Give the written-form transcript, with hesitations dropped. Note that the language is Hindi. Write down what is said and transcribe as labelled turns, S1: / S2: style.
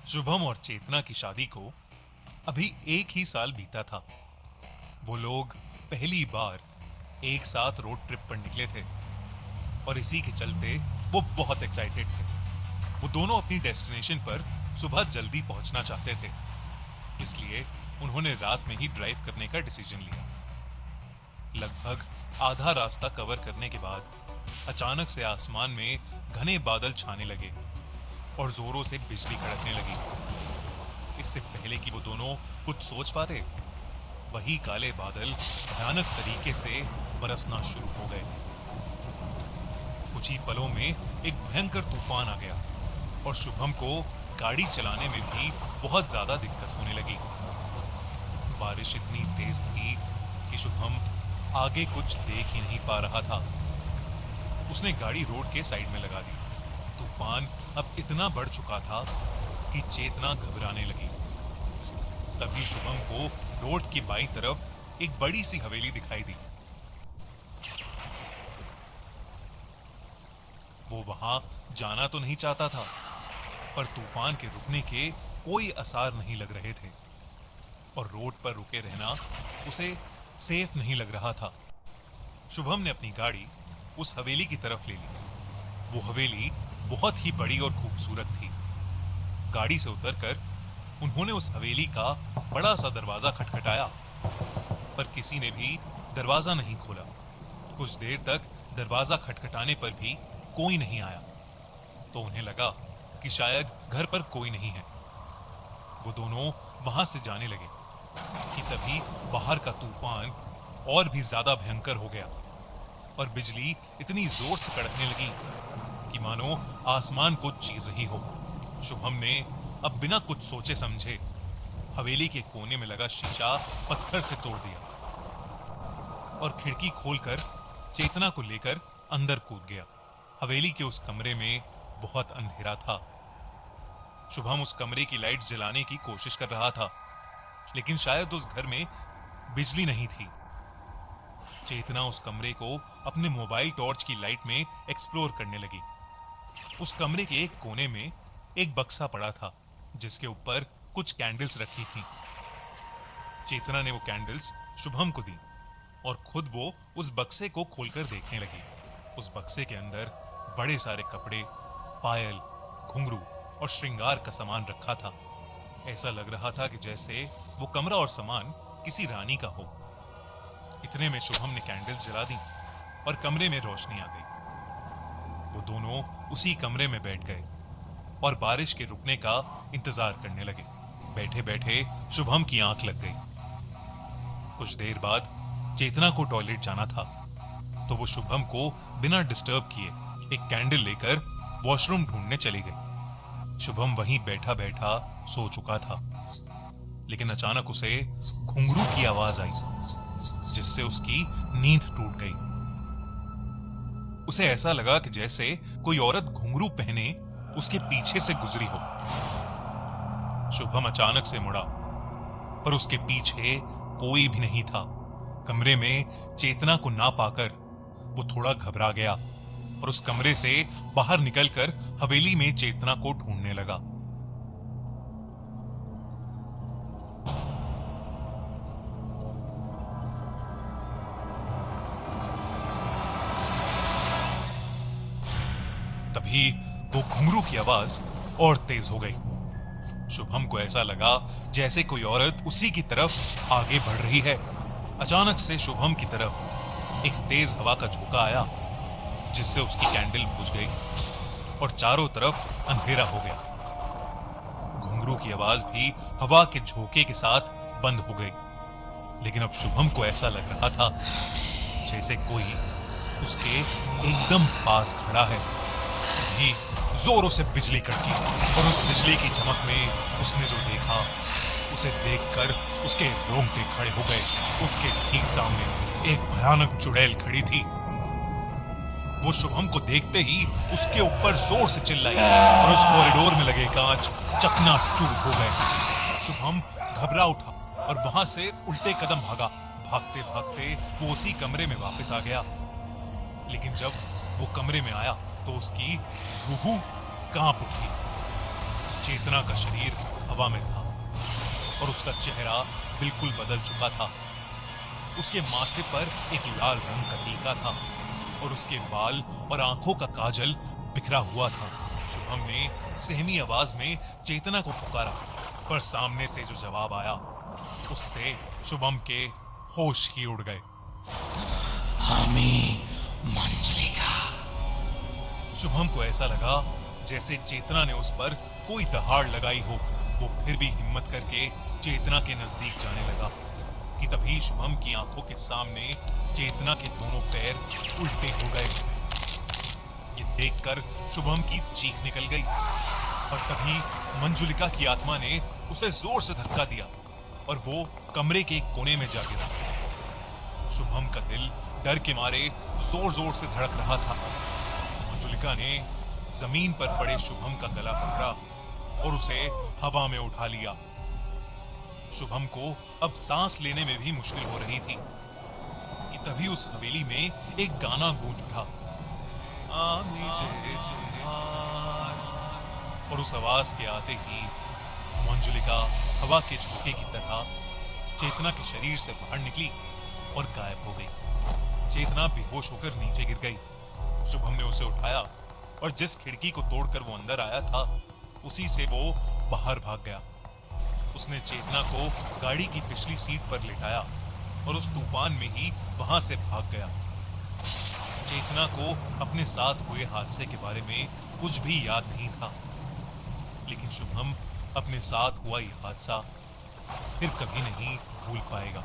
S1: शुभम और चेतना की शादी को अभी 1 ही साल बीता था। वो लोग पहली बार एक साथ रोड ट्रिप पर निकले थे और इसी के चलते वो बहुत एक्साइटेड थे। वो दोनों अपनी डेस्टिनेशन पर सुबह जल्दी पहुंचना चाहते थे, इसलिए उन्होंने रात में ही ड्राइव करने का डिसीजन लिया। लगभग आधा रास्ता कवर करने के बाद अचानक से आसमान में घने बादल छाने लगे और जोरों से बिजली कड़कने लगी। इससे पहले कि वो दोनों कुछ सोच पाते, वही काले बादल भयानक तरीके से बरसना शुरू हो गए। कुछ ही पलों में एक भयंकर तूफान आ गया और शुभम को गाड़ी चलाने में भी बहुत ज्यादा दिक्कत होने लगी। बारिश इतनी तेज थी कि शुभम आगे कुछ देख ही नहीं पा रहा था। उसने गाड़ी रोड के साइड में लगा दी। तूफान अब इतना बढ़ चुका था कि चेतना घबराने लगी। तभी शुभम को रोड की बाईं तरफ एक बड़ी सी हवेली दिखाई दी। वो वहां जाना तो नहीं चाहता था, पर तूफान के रुकने के कोई आसार नहीं लग रहे थे और रोड पर रुके रहना उसे सेफ नहीं लग रहा था। शुभम ने अपनी गाड़ी उस हवेली की तरफ ले ली। वो हवेली बहुत ही बड़ी और खूबसूरत थी। गाड़ी से उतरकर उन्होंने उस हवेली का बड़ा सा दरवाजा खटखटाया, पर किसी ने भी दरवाजा नहीं खोला। कुछ देर तक दरवाजा खटखटाने पर भी कोई नहीं आया, तो उन्हें लगा कि शायद घर पर कोई नहीं है। वो दोनों वहां से जाने लगे कि तभी बाहर का तूफान और भी ज्यादा भयंकर हो गया और बिजली इतनी जोर से कड़कने लगी कि मानो आसमान को चीर रही हो। शुभम ने अब बिना कुछ सोचे समझे हवेली के कोने में लगा शीशा पत्थर से तोड़ दिया और खिड़की खोलकर चेतना को लेकर अंदर कूद गया। हवेली के उस कमरे में बहुत अंधेरा था। शुभम उस कमरे की लाइट जलाने की कोशिश कर रहा था, लेकिन शायद उस घर में बिजली नहीं थी। चेतना उस कमरे को अपने मोबाइल टॉर्च की लाइट में एक्सप्लोर करने लगी। उस कमरे के एक कोने में एक बक्सा पड़ा था, जिसके ऊपर कुछ कैंडल्स रखी थीं। चेतना ने वो कैंडल्स शुभम को दी और खुद वो उस बक्से को खोलकर देखने लगी। उस बक्से के अंदर बड़े सारे कपड़े, पायल, घुंघरू और श्रृंगार का सामान रखा था। ऐसा लग रहा था कि जैसे वो कमरा और सामान किसी रानी का हो। इतने में शुभम ने कैंडल्स जला दी और कमरे में रोशनी आ गई। वो दोनों उसी कमरे में बैठ गए और बारिश के रुकने का इंतजार करने लगे। बैठे बैठे शुभम की आंख लग गई। कुछ देर बाद चेतना को टॉयलेट जाना था, तो वो शुभम को बिना डिस्टर्ब किए एक कैंडल लेकर वॉशरूम ढूंढने चली गई। शुभम वहीं बैठा बैठा सो चुका था, लेकिन अचानक उसे घुंघरू की आवाज आई, जिससे उसकी नींद टूट गई। उसे ऐसा लगा कि जैसे कोई औरत घुंघरू पहने उसके पीछे से गुजरी हो। शुभम अचानक से मुड़ा, पर उसके पीछे कोई भी नहीं था। कमरे में चेतना को ना पाकर वो थोड़ा घबरा गया और उस कमरे से बाहर निकलकर हवेली में चेतना को ढूंढने लगा। तभी वो घुंघरू की आवाज और तेज हो गई। शुभम को ऐसा लगा जैसे कोई औरत उसी की तरफ आगे बढ़ रही है। अचानक से शुभम की तरफ एक तेज हवा का झोंका आया, जिससे उसकी कैंडल बुझ गई और चारों तरफ अंधेरा हो गया। घुंघरू की आवाज भी हवा के झोंके के साथ बंद हो गई, लेकिन अब शुभम को ऐसा लग रहा था जैसे कोई उसके एकदम पास खड़ा है। भी जोरों से बिजली कड़की और उस बिजली की चमक में उसने जो देखा, उसे देखकर उसके रोंगटे खड़े हो गए। उसके ठीक सामने एक भयानक चुड़ैल खड़ी थी। वो शुभम को देखते ही उसके ऊपर जोर से चिल्लाई और उस कॉरिडोर में लगे कांच चकनाचूर हो गए। शुभम घबरा उठा और वहां से उल्टे कदम भागा। भागते भागते वो उसी कमरे में वापस आ गया, लेकिन जब वो कमरे में आया तो उसकी रूह कांप उठी। चेतना का शरीर हवा में था और उसका चेहरा बिल्कुल बदल चुका था। उसके माथे पर एक लाल रंग का टीका था और उसके बाल और आंखों का काजल बिखरा हुआ था। शुभम ने सहमी आवाज में चेतना को पुकारा, पर सामने से जो जवाब आया उससे शुभम के होश ही उड़ गए।
S2: हमें मंजलिका।
S1: शुभम को ऐसा लगा जैसे चेतना ने उस पर कोई दहाड़ लगाई हो। वो फिर भी हिम्मत करके चेतना के नजदीक जाने लगा कि तभी शुभम की आंखों के सामने चेतना के दोनों पैर उल्टे हो गए। ये देखकर शुभम की चीख निकल गई और तभी मंजुलिका की आत्मा ने उसे जोर से धक्का दिया और वो कमरे के एक कोने में जा गिरा। शुभम का दिल डर के मारे जोर जोर से धड़क रहा था। मंजुलिका ने जमीन पर पड़े शुभम का गला पकड़ा और उसे हवा में उठा लिया। शुभम को अब सांस लेने में भी मुश्किल हो रही थी कि तभी उस हवेली में एक गाना गूंज उठा, और उस आवाज के आते ही मंजुलिका हवा के झोंके की तरह चेतना के शरीर से बाहर निकली और गायब हो गई। चेतना बेहोश होकर नीचे गिर गई। शुभम ने उसे उठाया और जिस खिड़की को तोड़कर वो अंदर आया था उसी से वो बाहर भाग गया। उसने चेतना को गाड़ी की पिछली सीट पर लिटाया और उस तूफान में ही वहां से भाग गया। चेतना को अपने साथ हुए हादसे के बारे में कुछ भी याद नहीं था, लेकिन शुभम अपने साथ हुआ यह हादसा फिर कभी नहीं भूल पाएगा।